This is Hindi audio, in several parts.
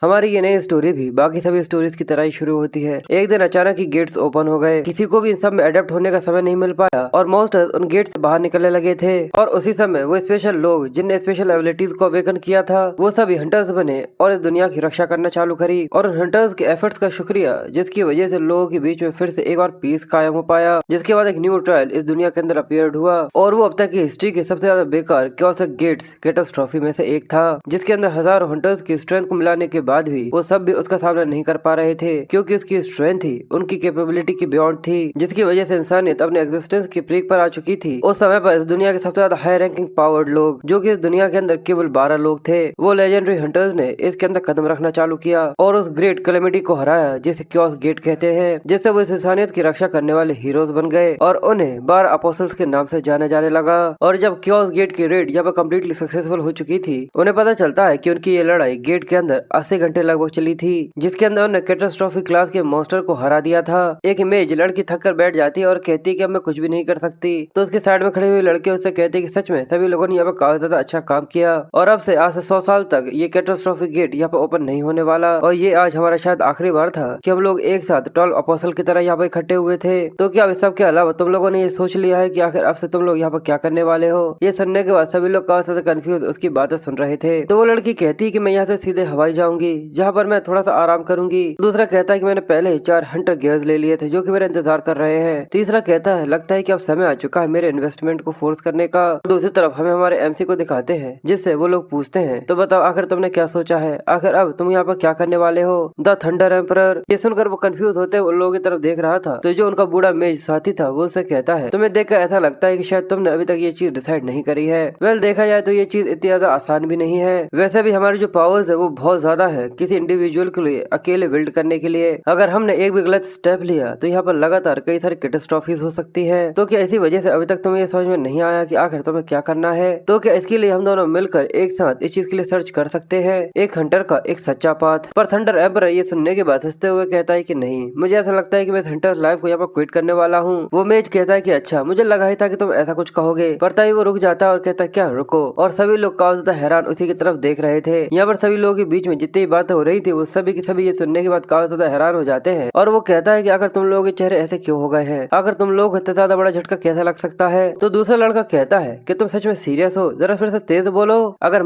हमारी ये नई स्टोरी भी बाकी सभी स्टोरीज की तरह ही शुरू होती है। एक दिन अचानक ही गेट्स ओपन हो गए। किसी को भी इन सब में अडेप्ट होने का समय नहीं मिल पाया और मॉन्स्टर्स उन गेट से बाहर निकलने लगे थे। और उसी समय वो स्पेशल लोग जिनने स्पेशल एबिलिटीज को अवेकन किया था वो सभी हंटर्स बने और इस दुनिया की रक्षा करना चालू करी। और उन हंटर्स के एफर्ट्स का शुक्रिया जिसकी वजह से लोगों के बीच में फिर से एक बार पीस कायम हो पाया। जिसके बाद एक न्यू ट्रायल इस दुनिया के अंदर अपीयर्ड हुआ और वो अब तक की हिस्ट्री के सबसे ज्यादा बेकार क्योसक गेट्स कैटास्ट्रॉफी में से एक था, जिसके अंदर हजारों हंटर्स की स्ट्रेंथ को मिलाने के बाद भी वो सब भी उसका सामना नहीं कर पा रहे थे, क्योंकि उसकी स्ट्रेंथ ही उनकी कैपेबिलिटी की बियॉन्ड थी, जिसकी वजह से इंसानियत अपने एग्जिस्टेंस की पीक पर आ चुकी थी। उस समय पर इस दुनिया के सबसे ज्यादा हाई रैंकिंग पावर्ड लोग, जो कि इस दुनिया के अंदर केवल 12 लोग थे, वो लेजेंडरी हंटर्स ने इसके अंदर कदम रखना चालू किया और उस ग्रेट कैलेमिटी को हराया जिसे क्योस गेट कहते हैं, जिससे वो इस इंसानियत की रक्षा करने वाले हीरोज बन गए और उन्हें 12 अपोस्टल्स के नाम से जाने जाने लगा। और जब क्योस गेट की रेड यहाँ पर कम्प्लीटली सक्सेसफुल हो चुकी थी, उन्हें पता चलता है कि उनकी ये लड़ाई गेट के अंदर 80 घंटे लगभग चली थी, जिसके अंदर उन्होंने कैटास्ट्रॉफी क्लास के मॉन्स्टर को हरा दिया था। एक इमेज लड़की थक कर बैठ जाती है और कहती है कि अब मैं कुछ भी नहीं कर सकती, तो उसके साइड में खड़े हुए लड़के उससे कहते हैं कि सच में सभी लोगों ने यहाँ पर काफी ज्यादा अच्छा काम किया और अब से आज से 100 साल तक ये कैटास्ट्रॉफी गेट यहाँ पर ओपन नहीं होने वाला। और ये आज हमारा शायद आखिरी बार था कि हम लोग एक साथ 12 अपोस्टल की तरह यहाँ पर इकट्ठे हुए थे। तो क्या इस सब के अलावा तुम लोगों ने ये सोच लिया है कि आखिर अब से तुम लोग यहाँ पर क्या करने वाले हो? ये सुनने के बाद सभी लोग काफी ज्यादा कंफ्यूज उसकी बातें सुन रहे थे। तो वो लड़की कहती है कि मैं यहाँ से सीधे हवाई जाऊंगी जहाँ पर मैं थोड़ा सा आराम करूंगी। दूसरा कहता है कि मैंने पहले ही 4 हंटर गियर्स ले लिए थे जो कि मेरा इंतजार कर रहे हैं। तीसरा कहता है लगता है कि अब समय आ चुका है मेरे इन्वेस्टमेंट को फोर्स करने का। दूसरी तरफ हमें हमारे एमसी को दिखाते हैं जिससे वो लोग पूछते हैं तो बताओ आखिर तुमने क्या सोचा है, आखिर अब तुम यहाँ पर क्या करने वाले हो? The thunder emperor. ये सुनकर वो कंफ्यूज होते हुए उन लोगों की तरफ देख रहा था, तो जो उनका बूढ़ा मेज साथी था वो उससे कहता है तुम्हें देखकर ऐसा लगता है कि शायद तुमने अभी तक ये चीज डिसाइड नहीं करी है। वेल देखा जाए तो ये चीज इतनी ज्यादा आसान भी नहीं है। वैसे भी हमारी जो पावर्स है वो बहुत ज्यादा है किसी इंडिविजुअल के लिए अकेले बिल्ड करने के लिए। अगर हमने एक भी गलत स्टेप लिया तो यहाँ पर लगातार कई सारी कैटास्ट्रॉफीज हो सकती है। तो क्या इसी वजह से अभी तक तुम्हें ये समझ में नहीं आया कि आखिर तुम्हें क्या करना है? तो क्या इसके लिए हम दोनों मिलकर एक साथ इस चीज के लिए सर्च कर सकते हैं, एक हंटर का एक सच्चा पाथ? पर थंडर एम्परर ये सुनने के बाद हंसते हुए कहता है कि नहीं, मुझे ऐसा लगता है कि मैं हंटर लाइफ को यहाँ पर क्विट करने वाला हूँ। वो मेज कहता है कि अच्छा, मुझे लगा ही था कि तुम ऐसा कुछ कहोगे। पर तभी वो रुक जाता है और कहता है क्या रुको? और सभी लोग काफी ज्यादा हैरान उसी की तरफ देख रहे थे। यहाँ पर सभी लोगों के बीच में जितनी बातें हो रही थी वो सभी की सभी ये सुनने के बाद काफी ज्यादा हैरान हो जाते हैं। और वो कहता है कि अगर तुम लोगों के चेहरे ऐसे क्यों हो गए हैं, अगर तुम लोग इतना ज्यादा बड़ा झटका कैसा लग सकता है? तो दूसरा लड़का कहता है कि तुम सच में सीरियस हो? जरा फिर से तेज बोलो। अगर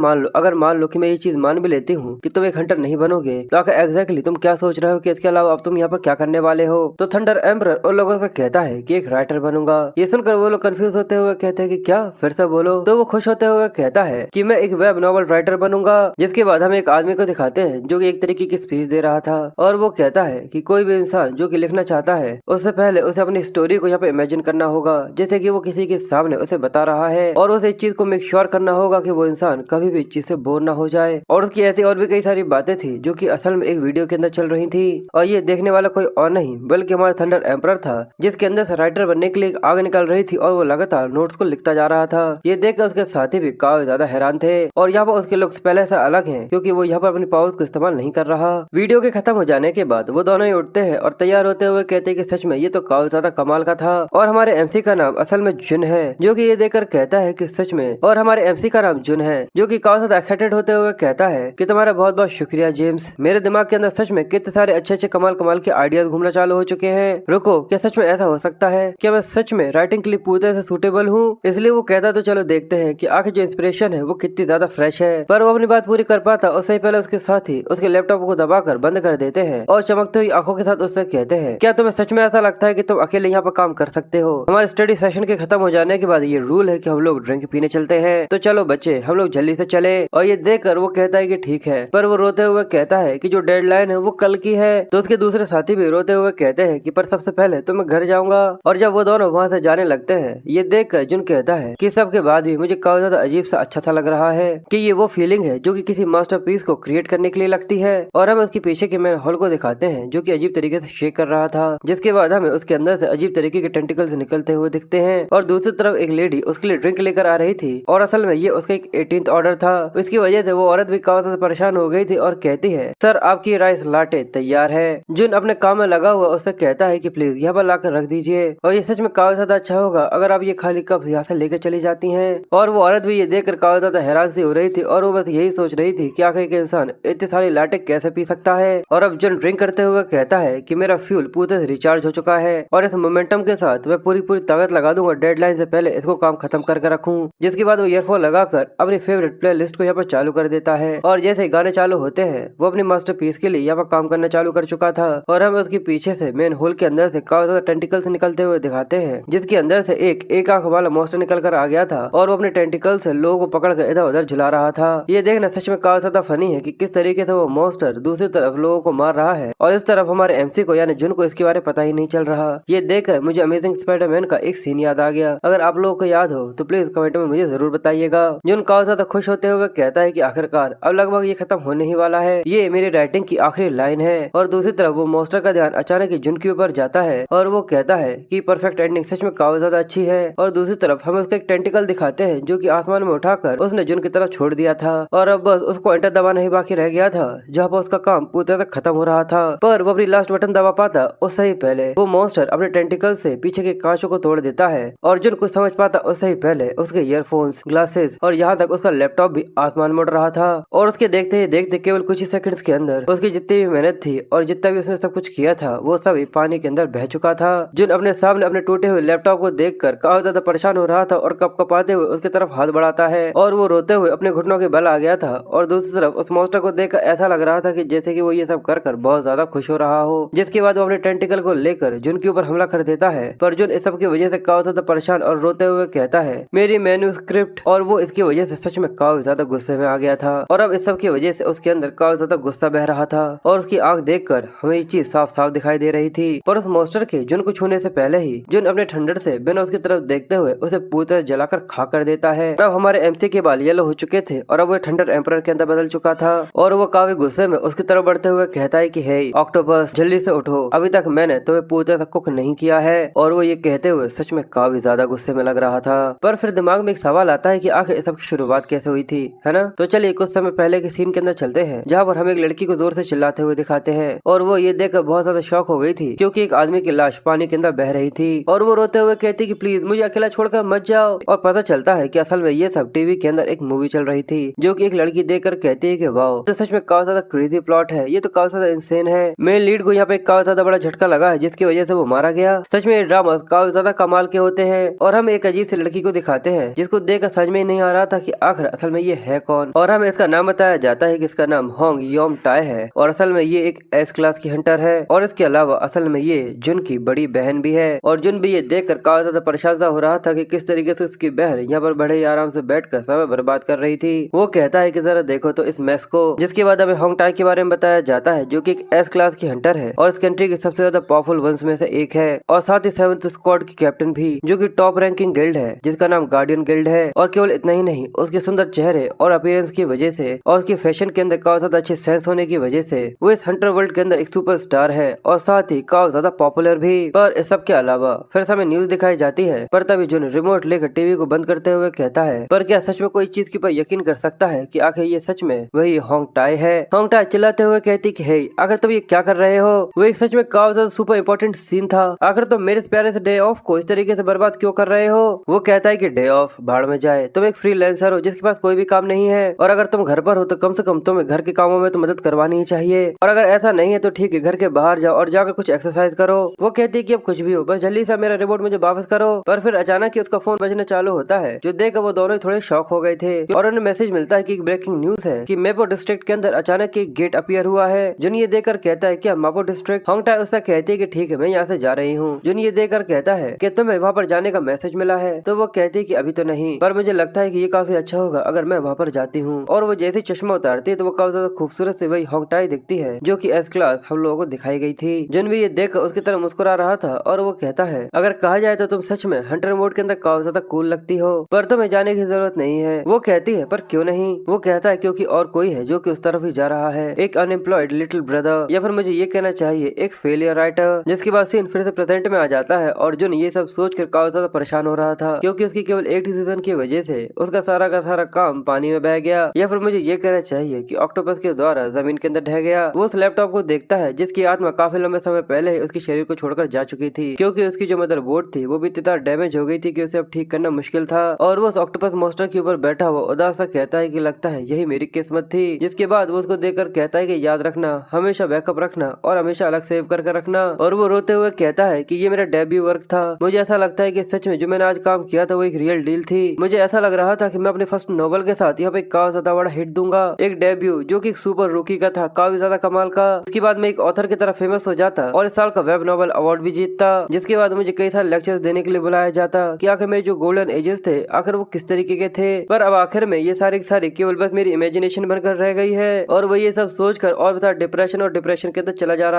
मान लो कि मैं ये चीज मान भी लेती हूँ कि तुम एक हंटर नहीं बनोगे, तो आखिर एग्जैक्टली तुम क्या सोच रहे हो कि इसके अलावा अब तुम यहाँ पर क्या करने वाले हो? तो थंडर एम्परर उन लोगों से कहता है कि एक राइटर बनूंगा। ये सुनकर वो लोग कंफ्यूज होते हुए कहते हैं कि क्या, फिर से बोलो। तो वो खुश होते हुए कहता है कि मैं एक वेब नॉवल राइटर बनूंगा। जिसके बाद हम एक आदमी को दिखाते हैं जो कि एक तरीके की स्पीच दे रहा था और वो कहता है कि कोई भी इंसान जो कि लिखना चाहता है उससे पहले उसे अपनी स्टोरी को यहाँ पे इमेजिन करना होगा जैसे कि वो किसी के सामने उसे बता रहा है, और उसे इस चीज को मेक श्योर करना होगा कि वो इंसान कभी भी इस चीज से बोर ना हो जाए। और उसकी ऐसी और भी कई सारी बातें थी जो कि असल में एक वीडियो के अंदर चल रही थी, और ये देखने वाला कोई और नहीं बल्कि हमारा थंडर एम्परर था, जिसके अंदर से राइटर बनने के लिए आग निकल रही थी और वो लगातार नोट्स को लिखता जा रहा था। ये देखकर उसके साथी भी काफी ज्यादा हैरान थे और यहाँ पर उसके लुक्स पहले से अलग हैं क्योंकि वो यहाँ पर अपनी पावर्स को इस्तेमाल नहीं कर रहा। वीडियो के खत्म हो जाने के बाद वो दोनों ही उठते हैं और तैयार होते हुए कहते हैं कि सच में ये तो काफी ज्यादा कमाल का था। और हमारे एमसी का नाम असल में जुन है, जो कि ये देखकर कहता है कि सच में, और हमारे एमसी का नाम जुन है जो कि काफी ज्यादा एक्साइटेड होते हुए कहता है कि तुम्हारा बहुत बहुत शुक्रिया जेम्स। मेरे दिमाग के अंदर सच में कितने सारे अच्छे अच्छे कमाल कमाल के आइडियाज घूमना चालू हो चुके हैं। रुको, क्या सच में ऐसा हो सकता है? क्या मैं सच में राइटिंग के लिए पूरी तरह से सूटेबल हूँ? इसलिए वो कहता तो चलो देखते हैं कि आखिर जो इंस्पिरेशन है वो कितनी ज्यादा फ्रेश है। पर वो अपनी बात पूरी कर पाता उससे पहले उसके साथी उसके लैपटॉप को दबाकर बंद कर देते हैं और चमकती हुई आंखों के साथ उससे कहते हैं क्या तुम्हें सच में ऐसा लगता है कि तुम अकेले यहाँ पर काम कर सकते हो? हमारे स्टडी सेशन के खत्म हो जाने के बाद ये रूल है कि हम लोग ड्रिंक पीने चलते हैं, तो चलो बच्चे हम लोग जल्दी से चले। और ये देखकर वो कहता है कि ठीक है, पर वो रोते हुए कहता है कि जो डेडलाइन है वो कल की है। तो उसके दूसरे साथी भी रोते हुए कहते हैं कि पर सबसे पहले तो मैं घर जाऊंगा। और जब वो दोनों वहाँ से जाने लगते हैं, ये देखकर जुन कहता है कि सबके बाद भी मुझे काफी ज्यादा अजीब सा अच्छा सा लग रहा है कि ये वो फीलिंग है जो कि किसी मास्टरपीस को क्रिएट करने के लिए लगती है। और हम उसके पीछे के मैन हॉल को दिखाते हैं जो कि अजीब तरीके से शेक कर रहा था, जिसके बाद हमें उसके अंदर से अजीब तरीके के टेंटिकल्स निकलते हुए दिखते हैं। और दूसरी तरफ एक लेडी उसके लिए ड्रिंक लेकर आ रही थी और असल में ये उसका एक 18th ऑर्डर था। इसकी वजह से वो औरत भी काफी ज्यादा परेशान हो गई थी और कहती है सर आपकी राइस लाटे तैयार है। जुन अपने काम में लगा हुआ उससे कहता है कि प्लीज यहाँ पर लाकर रख दीजिए, और ये सच में काफी ज्यादा अच्छा होगा अगर आप ये खाली कप यहाँ से लेकर चली जाती हैं। और वो औरत भी ये देखकर काफी ज्यादा हैरान सी हो रही थी और वो बस यही सोच रही थी कि आखिर एक इंसान इतनी इतनी सारी लाटे कैसे पी सकता है। और अब जन ड्रिंक करते हुए कहता है कि मेरा फ्यूल पूरी तरह से रिचार्ज हो चुका है और इस मोमेंटम के साथ मैं पूरी ताकत लगा दूंगा डेडलाइन से पहले इसको काम खत्म करके रखूं। जिसके बाद वो ईयरफोन लगाकर अपनी फेवरेट प्ले लिस्ट को यहाँ पर चालू कर देता है और जैसे गाने चालू होते हैं वो अपनी मास्टरपीस के लिए यहाँ पर काम करना चालू कर चुका था। और हमें उसके पीछे से मेन होल के अंदर से काफी ज्यादा टेंटिकल्स निकलते हुए दिखाते हैं, जिसके अंदर से एक आंख वाला मॉन्स्टर निकल कर आ गया था और वो अपने टेंटिकल से लोगों को पकड़ कर इधर उधर झुला रहा था। ये देखना सच में काफी ज्यादा फनी है कि किस तरीके से वो मॉन्स्टर दूसरी तरफ लोगों को मार रहा है और इस तरफ हमारे एमसी को यानी जुन को इसके बारे में पता ही नहीं चल रहा। ये देखकर मुझे अमेजिंग स्पाइडरमैन का एक सीन याद आ गया। अगर आप लोगों को याद हो तो प्लीज कमेंट में मुझे जरूर बताइएगा। जुन काफी ज्यादा खुश होते हुए कहता है कि आखिरकार अब लगभग ये खत्म होने ही वाला है, ये मेरी राइटिंग की आखिरी लाइन है। और दूसरी तरफ वो मॉन्स्टर का ध्यान अचानक ही जुन के ऊपर जाता है और वो कहता है कि परफेक्ट एंडिंग सच में काफी ज्यादा अच्छी है। और दूसरी तरफ हमें उसका एक टेंटिकल दिखाते हैं जो कि आसमान में उठाकर उसने जुन की तरफ छोड़ दिया था और अब बस उसको एंटर दबाना ही बाकी रह गया था, जहाँ पर उसका काम पूरी तरह से खत्म हो रहा था। पर वो अपनी लास्ट बटन दबा पाता उससे ही पहले वो मॉन्स्टर अपने टेंटिकल से पीछे के कांचों को तोड़ देता है और जुन कुछ समझ पाता उससे ही पहले उसके ईयरफोन्स, ग्लासेस और यहाँ तक उसका लैपटॉप भी आसमान में उड़ रहा था। और उसके देखते ही देखते केवल कुछ ही सेकंड्स के अंदर उसकी जितनी भी मेहनत थी और जितना भी उसने सब कुछ किया था वो सभी पानी के अंदर बह चुका था। जुन अपने सामने अपने टूटे हुए लैपटॉप को देखकर काफी ज्यादा परेशान हो रहा था और कपकपाते हुए उसकी तरफ हाथ बढ़ाता है और वो रोते हुए अपने घुटनों के बल आ गया था। और दूसरी तरफ उस मॉन्स्टर को देखकर ऐसा लग रहा था कि जैसे कि वो ये सब कर बहुत ज्यादा खुश हो रहा हो। जिसके बाद वो अपने टेंटिकल को लेकर जुन के ऊपर हमला कर देता है, पर जुन इस सब की वजह से काफी ज्यादा परेशान और रोते हुए कहता है मेरी मैन्युस्क्रिप्ट। और वो इसकी वजह से सच में काफी ज्यादा गुस्से में आ गया था और अब इस सब की वजह से उसके अंदर काफी ज्यादा गुस्सा बह रहा था और उसकी आंख देखकर हमें ये चीज साफ साफ दिखाई दे रही थी। पर उस मॉन्स्टर के जुन को छूने से पहले ही जुन अपने ठंडर से बिना उसकी तरफ देखते हुए उसे पूरी तरह जलाकर खा कर देता है। अब हमारे एमसी के बाल येलो हो चुके थे और अब वो ठंडर एम्परर के अंदर बदल चुका था और वो काफी गुस्से में उसकी तरफ बढ़ते हुए कहता है कि हे ऑक्टोपस जल्दी से उठो, अभी तक मैंने तुम्हें पूरी तरह कुक नहीं किया है। और वो ये कहते हुए सच में काफी ज्यादा गुस्से में लग रहा था। पर फिर दिमाग में एक सवाल आता है कि आखिर इस सब की शुरुआत कैसे हुई थी, है ना। तो चलिए कुछ समय पहले के सीन के अंदर चलते हैं जहाँ पर हमें एक लड़की को जोर से चिल्लाते हुए दिखाते हैं और वो ये देखकर बहुत ज्यादा शॉक हो गई थी क्योंकि एक आदमी की लाश पानी के अंदर बह रही थी और वो रोते हुए कहती कि प्लीज मुझे अकेला छोड़कर मत जाओ। और पता चलता है कि असल में ये सब टीवी के अंदर एक मूवी चल रही थी जो कि एक लड़की देखकर कहती है कि वाओ, तो सच में काफी ज्यादा क्रेजी प्लॉट है, ये तो काफी ज्यादा इंसेन है। मेन लीड को यहाँ पे काफी ज्यादा बड़ा झटका लगा है जिसकी वजह से वो मारा गया। सच में ये ड्रामा काफी ज्यादा कमाल के होते हैं और हम एक अजीब सी लड़की को दिखाते हैं जिसको देखकर समझ में नहीं आ रहा था कि आखिर असल में ये है कौन। और हमें इसका नाम बताया जाता है कि इसका नाम होंग योम टाई है और असल में ये एक एस क्लास की हंटर है और इसके अलावा असल में ये जुन की बड़ी बहन भी है। और जुन भी ये देखकर काफी ज्यादा परेशान हो रहा था कि किस तरीके से उसकी बहन यहाँ पर बड़े आराम से बैठकर समय बर्बाद कर रही थी। वो कहता है कि जरा देखो तो इस मैस को। जिसके बाद हमें होंग टाई के बारे में बताया जाता है जो कि एक एस क्लास की हंटर है और इस कंट्री की सबसे ज्यादा पावरफुल वंश में से एक है और साथ ही 7th स्क्वाड की कैप्टन भी जो कि टॉप रैंकिंग गिल्ड है जिसका नाम गार्डियन गिल्ड है। और केवल इतना ही नहीं, उसके सुंदर चेहरे और अपीयरेंस की वजह से और उसकी फैशन के अंदर काफी ज्यादा अच्छे सेंस होने की वजह से वो इस हंटर वर्ल्ड के अंदर एक सुपरस्टार है और साथ ही काफी ज्यादा पॉपुलर भी। पर इस सब के अलावा फिर हमें न्यूज दिखाई जाती है पर तभी जुन रिमोट लेकर टीवी को बंद करते हुए कहता है पर क्या सच में कोई चीज के ऊपर यकीन कर सकता है कि आखिर ये सच में वही होंग टाई है। होंग टाई चिल्लाते हुए कहती कि हे आखिर तुम ये क्या कर रहे हो। वो एक सच में काफी ज्यादा सुपर इम्पोर्टेंट सीन था, आखिर तुम मेरे प्यारे से डे ऑफ को इस तरीके से बर्बाद क्यों कर रहे हो। वो कहता है कि डे ऑफ भाड़ में जाए, तुम एक फ्रीलांसर हो जिसके पास कोई भी काम नहीं है और अगर तुम घर पर हो तो कम से कम तुम्हें घर के कामों में तो मदद करवानी ही चाहिए और अगर ऐसा नहीं है तो ठीक है घर के बाहर जाओ और जाकर कुछ एक्सरसाइज करो। वो कहती है कि अब कुछ भी हो बस जल्दी से मेरा रिमोट मुझे वापस करो। पर फिर अचानक ही उसका फोन बजना चालू होता है जो देखकर वो दोनों थोड़े शॉक हो गए थे और उन्हें मैसेज मिलता है कि एक ब्रेकिंग न्यूज है कि मेपो डिस्ट्रिक्ट के अंदर अचानक एक गेट अपीयर हुआ है। जुन ये देखकर कहता है कि मापो डिस्ट्रिक्ट। होंग टाई उससे कहती है कि ठीक है मैं यहाँ से जा रही हूँ। जुन ये देखकर कहता है कि तुम्हें वहाँ पर जाने का मैसेज मिला है तो वो कहती है कि अभी तो नहीं पर मुझे लगता है कि ये काफी अच्छा होगा अगर मैं वहाँ पर जाती हूँ। और वो जैसे चश्मा उतारती है तो वो काफी ज्यादा खूबसूरत से वही होंग टाई दिखती है जो कि एस क्लास हम लोगों को दिखाई गई थी। जुन भी ये देखकर उसकी तरफ मुस्कुरा रहा था और वो कहता है अगर कहा जाए तो तुम सच में हंटर मोड के अंदर काफी ज्यादा कूल लगती हो पर तुम्हें जाने की जरूरत नहीं है। वो कहती है पर क्यों नहीं। वो कहता है क्योंकि और कोई है जो कि उस तरफ ही जा रहा है, एक अनएम्प्लॉयड लिटिल ब्रदर या फिर मुझे ये कहना चाहिए एक फेलियर राइटर। जिसके बाद सीन फिर से प्रेजेंट में आ जाता है और जुन ये सब सोच कर काफी ज्यादा परेशान हो रहा था क्योंकि उसकी केवल एक डिसीजन की वजह से उसका सारा का सारा काम पानी में बह गया या फिर मुझे ये कहना चाहिए कि ऑक्टोपस के द्वारा जमीन के अंदर ढह गया। वो उस लैपटॉप को देखता है जिसकी आत्मा काफी लंबे समय पहले ही उसके शरीर को छोड़कर जा चुकी थी क्योंकि उसकी जो मदरबोर्ड थी वो भी इतना डैमेज हो गई थी कि उसे अब ठीक करना मुश्किल था। और वो उस ऑक्टोपस मॉन्स्टर के ऊपर बैठा हुआ उदास सा कहता है कि लगता है यही मेरी किस्मत थी। जिसके बाद वो उसको देखकर कहता है कि याद रखना, हमेशा बैकअप रखना और हमेशा अलग सेव करके रखना। और वो रोते हुए कहता है कि ये मेरा डेब्यू वर्क था, मुझे ऐसा लगता है कि सच में जो मैंने आज काम किया था वो एक रियल डील थी। मुझे ऐसा लग रहा था कि मैं अपने फर्स्ट नॉवल के साथ यहाँ पे काफी ज्यादा बड़ा हिट दूंगा, एक डेब्यू जो कि सुपर रूकी का था, काफी ज्यादा कमाल का। इसके बाद मैं एक ऑथर की तरह फेमस हो जाता और इस साल का वेब नॉवल अवार्ड भी जीतता, जिसके बाद मुझे कई सारे लेक्चर्स देने के लिए बुलाया जाता कि आखिर मेरे जो गोल्डन एजेस थे आखिर वो किस तरीके के थे। पर अब आखिर में ये सारी केवल बस मेरी इमेजिनेशन बनकर रह गई है। और वो ये सब सोचकर और भी डिप्रेशन और डिप्रेशन के अंदर चला जा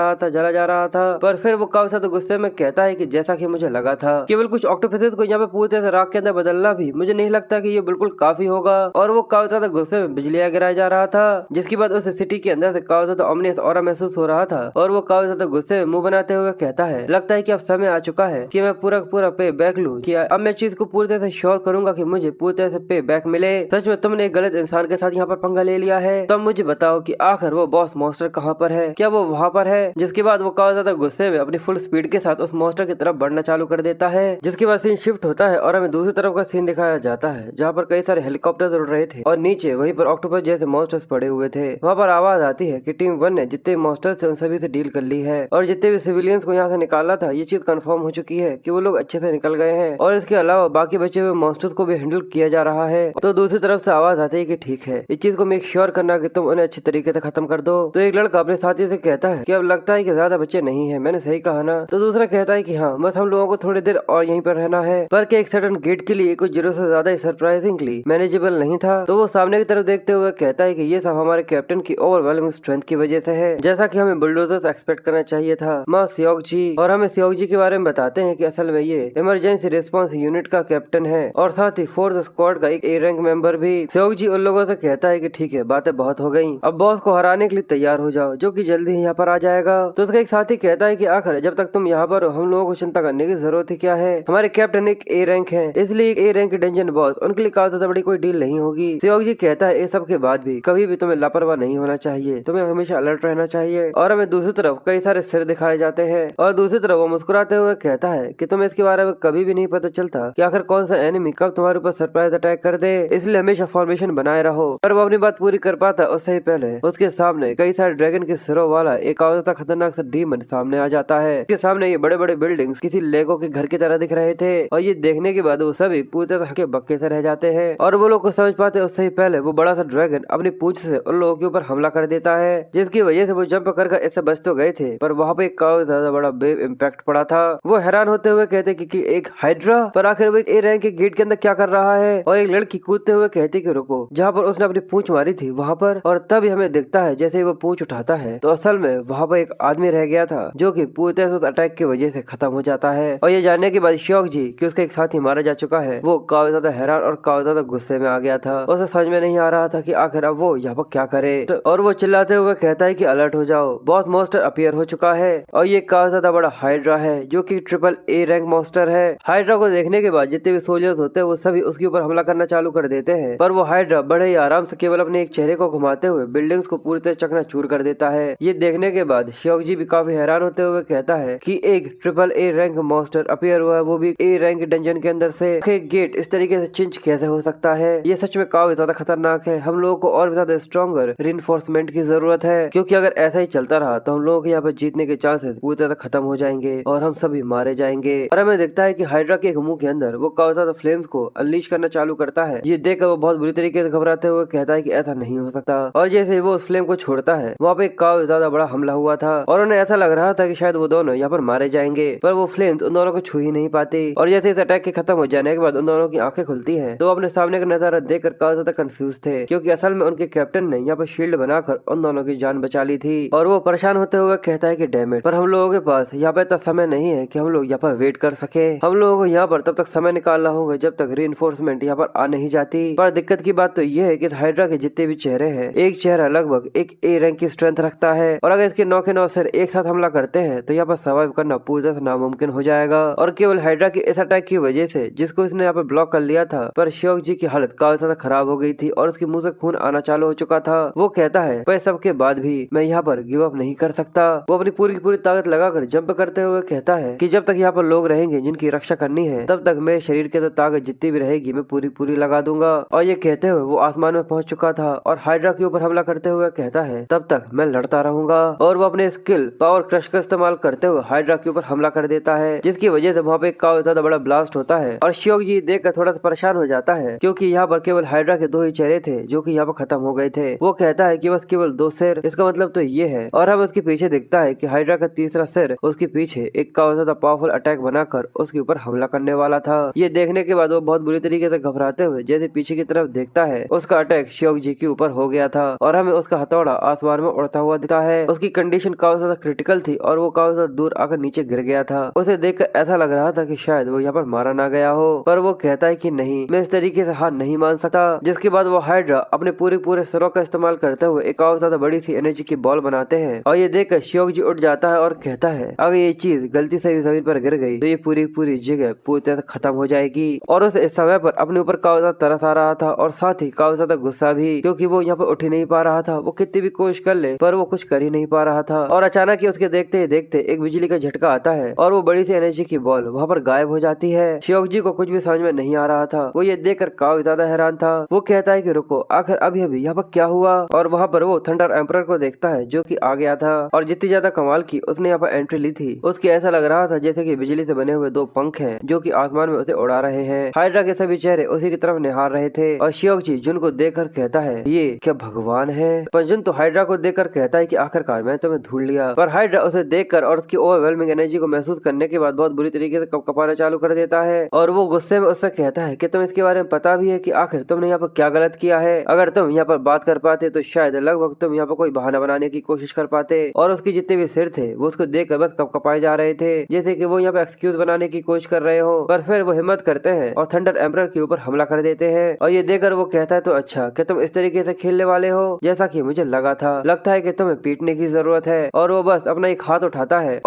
रहा था। पर फिर वो काफी ज्यादा गुस्से में कहता है कि जैसा कि मुझे लगा था, केवल कुछ ऑक्टोपसेस को यहाँ पे पूरी तरह से राख के अंदर बदलना भी मुझे नहीं लगता कि ये बिल्कुल काफी होगा। और वो काफी ज्यादा गुस्से में बिजलियां गिराया जा रहा था, जिसके बाद उस सिटी के अंदर से काफी ज्यादा ऑमनियस ऑरा महसूस हो रहा था। और वो काफी ज्यादा गुस्से में मुंह बनाते हुए कहता है, लगता है कि अब समय आ चुका है कि मैं पूरा पे बैक लूं, कि अब मैं चीज को पूरी तरह से श्योर करूंगा कि मुझे पूरी तरह से पे बैक मिले। सच में तुमने एक गलत इंसान के साथ यहाँ पर पंगा ले लिया है। तब मुझे बताओ कि आखिर वो बॉस मॉन्स्टर कहाँ पर है, क्या वो वहाँ पर है? जिसके बाद वो काफी ज्यादा गुस्से में अपनी फुल स्पीड के साथ उस मॉन्स्टर की तरफ बढ़ना चालू कर देता है। जिसके बाद सीन शिफ्ट होता है और हमें दूसरी तरफ का सीन दिखाया जाता है, जहाँ पर कई सारे हेलीकॉप्टर उड़ रहे थे और नीचे वहीं पर ऑक्टोपस जैसे मॉन्स्टर्स पड़े हुए थे। वहाँ पर आवाज आती है कि टीम 1 ने जितने मॉन्स्टर्स थे उन सभी से डील कर ली है और जितने भी सिविलियंस को यहाँ से निकाला था ये चीज कंफर्म हो चुकी है कि वो लोग अच्छे से निकल गए हैं और इसके अलावा बाकी बचे हुए मॉन्स्टर्स को भी हैंडल किया जा रहा है। तो दूसरी तरफ से आवाज आती है कि ठीक है, इस चीज को मेक श्योर करना कि तुम उन्हें अच्छे तरीके से खत्म कर दो। तो एक लड़का अपने साथी से कहता है कि अब लगता है कि ज्यादा बच्चे नहीं है, मैंने सही कहा ना? तो दूसरा कहता है कि हाँ, बस हम लोगों को थोड़ी देर और यहीं पर रहना है। पर क्या एक सर्टेन गेट के लिए कुछ जीरो से ज्यादा ही सरप्राइजिंगली मैनेजेबल नहीं था? तो वो सामने की तरफ देखते हुए कहता है कि ये सब हमारे कैप्टन की ओवरवेलमिंग स्ट्रेंथ की वजह से है, जैसा कि हमें बुलडोजर एक्सपेक्ट करना चाहिए था। माँ सियोक जी और हमें सियोक जी के बारे में बताते हैं कि असल में ये इमरजेंसी रिस्पांस यूनिट का कैप्टन है और साथ ही फोर्स स्क्वाड का एक ए रैंक मेंबर भी। सियोक जी उन लोगों से कहता है कि ठीक है, बातें बहुत हो गई, अब बॉस को हराने के लिए तैयार हो जाओ, जो कि जल्दी ही यहाँ पर आ जाएगा। तो उसका एक साथी कहता है कि आखिर जब तक तुम यहाँ पर हो हम लोगों को चिंता करने की जरूरत ही क्या है, हमारे कैप्टन एक ए रैंक है, इसलिए ए रैंक डेंजन बॉस उनके लिए काफी ज्यादा बड़ी कोई डील नहीं होगी। सियोक जी कहता है, इस सब के बाद भी कभी भी तुम्हें लापरवाह नहीं होना चाहिए, तुम्हें हमेशा अलर्ट रहना चाहिए। और हमें दूसरी तरफ कई सारे सिर दिखाए जाते हैं और दूसरी तरफ वो मुस्कुराते हुए कहता है कि तुम्हें इसके बारे में कभी भी नहीं पता चलता कि आखिर कौन सा एनिमी कब तुम्हारे ऊपर सरप्राइज अटैक कर दे, इसलिए हमेशा फॉर्मेशन बनाए रहो। पर वो अपनी बात पूरी कर पाता उससे ही पहले उसके सामने कई सारे ड्रैगन के सिरों वाला एक काफी खतरनाक सा डीमन सामने आ जाता है। उसके सामने ये बड़े बड़े बिल्डिंग्स किसी लेगो के घर की तरह दिख रहे थे और ये देखने के बाद वो सभी पूरी तरह हके बक्के से रह जाते हैं और वो लोग को समझ पाते उससे ही पहले वो बड़ा सा ड्रैगन अपनी पूंछ से उन लोगों के ऊपर हमला कर देता है, जिसकी वजह से वो जंप कर इससे बच तो गए थे पर वहाँ पे काफी ज्यादा बड़ा वेव इम्पैक्ट पड़ा था। वो हैरान होते हुए कहते कि एक हाइड्रा, पर आखिर वो ए रैंक के गेट के अंदर क्या कर रहा है? और एक लड़की कूदते हुए कहती कि रुको, जहाँ पर उसने अपनी पूंछ मारी थी वहाँ पर। और तभी हमें दिखता है जैसे ही वो पूंछ उठाता है तो असल में वहाँ पर एक आदमी रह गया था जो कि पूरी तरह से उस अटैक की वजह से खत्म हो जाता है। और ये जानने के बाद सियोक जी कि उसका एक साथी मारा जा चुका है, वो काफी ज्यादा हैरान और काफी ज्यादा गुस्से में आ गया था। उसे समझ में नहीं आ रहा था कि आखिर अब वो यहाँ पर क्या करे। और वो चिल्लाते हुए कहता है कि अलर्ट हो जाओ, बॉस मॉन्स्टर अपीयर हो चुका है और ये काफी ज्यादा बड़ा हाइड्रा है जो कि ट्रिपल ए रैंक मॉन्स्टर है। हाइड्रा को देखने के बाद जितने भी सोल्जर्स होते हैं वो सभी उसके ऊपर हमला करना चालू कर देते हैं, पर वो हाइड्रा बड़े ही आराम से केवल अपने एक चेहरे को घुमाते हुए बिल्डिंग्स को पूरी तरह चकनाचूर कर देता है। ये देखने के बाद सियोक जी भी काफी हैरान होते हुए कहता है कि एक triple A rank monster appear हुआ है, वो भी ए रैंक डंजन के अंदर से। गेट इस तरीके से चिंच कैसे हो सकता है? ये सच में काफी ज्यादा खतरनाक है। हम लोगों को और भी ज्यादा स्ट्रॉन्गर रिइंफोर्समेंट की जरूरत है, क्योंकि अगर ऐसा ही चलता रहा तो हम लोगों के यहाँ पर जीतने के चांसेस पूरी तरह खत्म हो जाएंगे और हम सभी मारे जाएंगे। और हमें दिखता है कि हाइड्रा के एक मुंह के अंदर वो काफी ज्यादा फ्लेम्स को अनलीश करना चालू करता है। ये देखकर वो बहुत बुरी तरीके से घबराते हुए कहता है कि ऐसा नहीं हो सकता। और जैसे वो उस फ्लेम को छोड़ता है वहाँ पे काफी ज्यादा बड़ा हमला हुआ था और उन्हें ऐसा लग रहा था कि शायद वो दोनों यहाँ पर मारे जाएंगे, पर वो फ्लेम्स उन दोनों को छू ही नहीं पाती। और जैसे इस अटैक के खत्म हो जाने के बाद उन दोनों की आंखें खुलती हैं तो अपने सामने का नजारा देखकर काफी ज्यादा कंफ्यूज थे, क्योंकि असल में उनके कैप्टन ने यहाँ पर शील्ड बनाकर उन दोनों की जान बचा ली थी। और वो परेशान होते हुए कहता है कि डैम इट, पर हम लोगों के पास यहाँ पे इतना समय नहीं है कि हम लोग यहाँ पर वेट कर सके। हम लोगों को यहाँ पर तब तक समय निकालना होगा जब तक रीइंफोर्समेंट यहाँ पर आ नहीं जाती। पर दिक्कत की बात तो ये है कि हाइड्रा के जितने भी चेहरे हैं, एक चेहरा लगभग एक ए रैंक की स्ट्रेंथ रखता है और अगर इसके 9 के 9 सिर एक साथ हमला करते हैं तो यहाँ पर सर्वाइव करना पूरी तरह से नामुमकिन हो जाएगा। और केवल हाइड्रा के इस अटैक की वजह से जिसको इसने यहाँ पर ब्लॉक कर लिया था, पर सियोक जी की हालत काफी ज्यादा खराब हो गई थी और उसके मुंह से खून आना चालू हो चुका था। वो कहता है पर सबके बाद भी मैं यहाँ पर गिव अप नहीं कर सकता। वो अपनी पूरी की पूरी ताकत लगाकर जंप करते हुए कहता है कि जब तक यहाँ पर लोग रहेंगे जिनकी रक्षा करनी है तब तक मेरे शरीर के ताकत जितनी भी रहेगी मैं पूरी पूरी लगा दूंगा। और ये कहते हुए वो आसमान में पहुंच चुका था और हाइड्रा के ऊपर हमला करते हुए कहता है तब तक मैं लड़ता रहूंगा, और वो अपने स्किल पावर क्रश का इस्तेमाल करते हुए हाइड्रा के ऊपर हमला कर देता है, जिसकी वजह से वहाँ पे काफी ज्यादा बड़ा ब्लास्ट होता है। और शियोंजी देखकर थोड़ा सा परेशान हो जाता है क्योंकि यहाँ पर केवल हाइड्रा के 2 ही चेहरे थे जो कि यहाँ पर खत्म हो गए थे। वो कहता है कि बस केवल 2 सिर, इसका मतलब तो ये है। और हम उसके पीछे दिखता है कि हाइड्रा का तीसरा सिर उसके पीछे एक काफी ज्यादा पावरफुल अटैक बनाकर उसके ऊपर हमला करने वाला था। ये देखने के बाद वो बहुत बुरी तरीके से घबराते हुए जैसे पीछे की तरफ देखता है, उसका अटैक शियोंजी के ऊपर हो गया था और हमें उसका हथौड़ा आसमान में उड़ता हुआ दिखता है। उसकी कंडीशन काफी ज्यादा क्रिटिकल थी और वो काफी ज्यादा दूर आकर नीचे गिर गया था। उसे देखकर ऐसा लग रहा था कि शायद वो यहाँ पर मारा ना गया हो, पर वो कहता है कि नहीं, मैं इस तरीके से हार नहीं मान सकता। जिसके बाद वो हाइड्रा अपने पूरे सिरों का इस्तेमाल करते हुए एक काफी ज्यादा बड़ी सी एनर्जी की बॉल बनाते हैं और ये देखकर शियोंजी उठ जाता है और कहता है अगर ये चीज गलती से जमीन पर गिर गई तो ये पूरी जगह पूरी तरह से खत्म हो जाएगी। और उसे इस समय पर अपने ऊपर काफी ज्यादा तरस आ रहा था और साथ ही काफी ज्यादा गुस्सा भी, क्योंकि वो यहाँ पर उठ ही नहीं पा रहा था। वो कितनी भी कोशिश कर ले पर वो कुछ कर ही नहीं पा रहा था। और अचानक ही उसके देखते ही देखते एक बिजली का झटका आता है और वो बड़ी सी एनर्जी की बॉल वहाँ पर गायब हो जाती है। शियोंजी को कुछ भी समझ में नहीं आ रहा था, वो ये देखकर काफी ज्यादा हैरान था। वो कहता है कि रुको, आखिर अभी अभी यहाँ पर क्या हुआ। और वहाँ पर वो थंडर एम्परर को देखता है जो कि आ गया था और जितनी ज्यादा कमाल की उसने यहाँ पर एंट्री ली थी, उसके ऐसा लग रहा था जैसे कि बिजली से बने हुए 2 पंख हैं जो कि आसमान में उसे उड़ा रहे हैं। हाइड्रा के सभी चेहरे उसी की तरफ निहार रहे थे और शियोंजी जुन को देखकर कहता है ये क्या भगवान है। पर जुन तो हाइड्रा को देखकर कहता है कि आखिरकार मैं तुम्हें ढूंढ लिया। पर हाइड्रा उसे देखकर और उसकी ओवरवेलमिंग एनर्जी को महसूस करने के बाद बहुत बुरी तरीके से कपकपाना चालू कर देता है और वो गुस्से में उससे कहता है कि तुम इसके बारे में पता भी है कि आखिर तुमने यहाँ पर क्या गलत किया है। अगर तुम यहाँ पर बात कर पाते तो शायद लगभग तुम यहाँ पर कोई बहाना बनाने की कोशिश कर पाते। और उसके जितने भी सिर थे वो उसको देखकर बस कपकपाए जा रहे थे जैसे कि वो यहाँ पे एक्सक्यूज बनाने की कोशिश कर रहे हो। पर फिर वो हिम्मत करते हैं और थंडर एम्परर के ऊपर हमला कर देते हैं। और ये देखकर वो कहता है तो अच्छा कि तुम इस तरीके से खेलने वाले हो जैसा कि मुझे लगा था, लगता है कि तुम्हें पीटने की जरूरत है। और वो बस अपना एक हाथ उठाता है